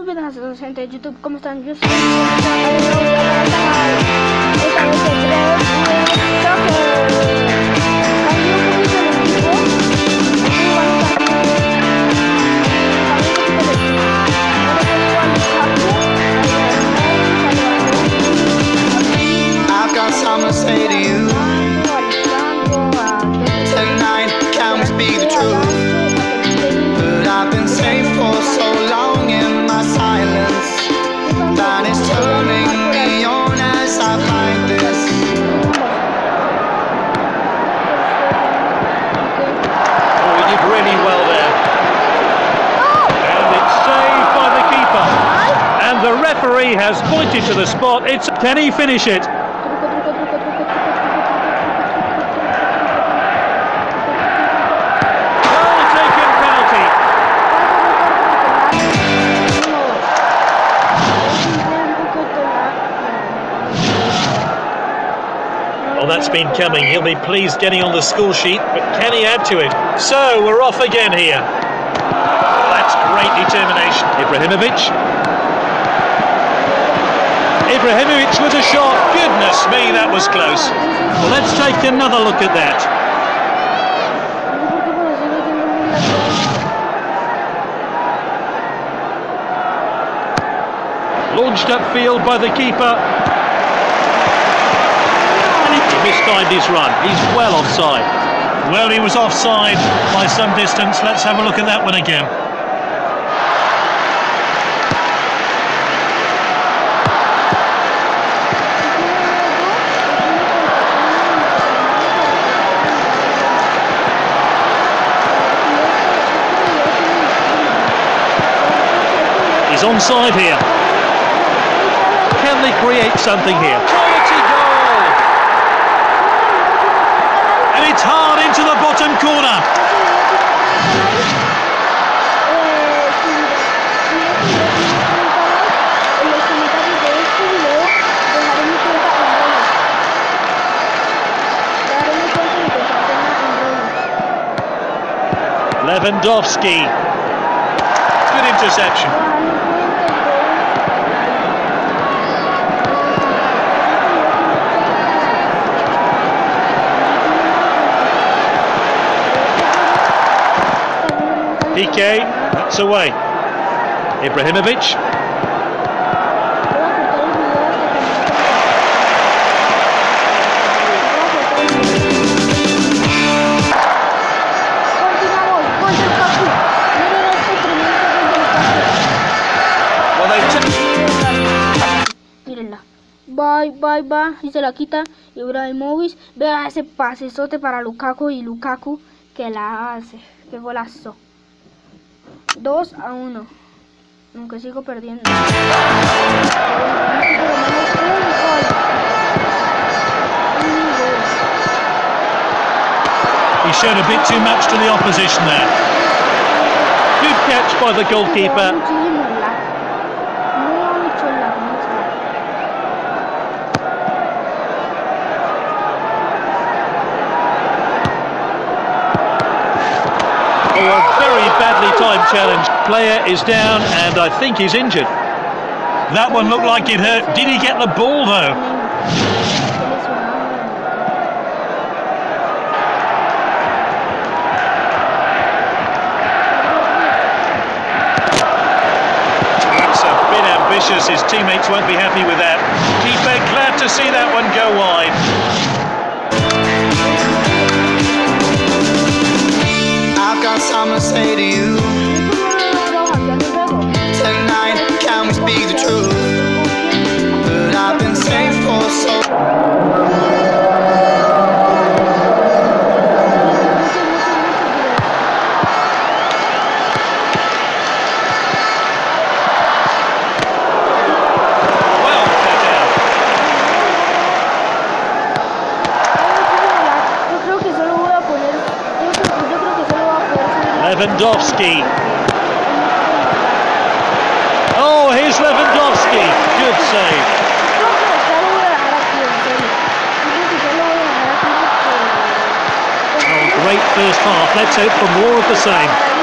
buenas a todos, gente de YouTube, ¿cómo están? Yo soy esta vez el I've got something to say to you. Tonight, can we speak the truth? But I've been safe for so long in my silence that it's turning me on as I find this. Oh, he did really well there. And it's saved by the keeper. And the referee has pointed to the spot. Can he finish it? Well, that's been coming. He'll be pleased getting on the score sheet, but can he add to it? So, we're off again here. That's great determination. Ibrahimovic with a shot. Goodness me, that was close. Well, let's take another look at that. Launched upfield by the keeper. Mistimed his run. He's well offside. Well, he was offside by some distance. Let's have a look at that one again. He's onside here. Can they create something here? It's hard into the bottom corner. Lewandowski. Good interception. Piqué, that's away. Ibrahimovic. Mírenla. Va y se la quita Ibrahimovic. Vea ese pasesote para Lukaku y Lukaku que la hace. Qué golazo. 2-1, aunque sigo perdiendo. He showed a bit too much to the opposition there. Good catch by the goalkeeper. Oh, a very badly timed challenge. Player is down and I think he's injured. That one looked like it hurt. Did he get the ball though? That's a bit ambitious. His teammates won't be happy with that. Keeper glad to see that one go wide. I've got something to say to you. Tonight, can we speak the truth? But I've been safe for so Well cut out. Lewandowski. Oh, here's Lewandowski. Good save. Oh, great first half. Let's hope for more of the same.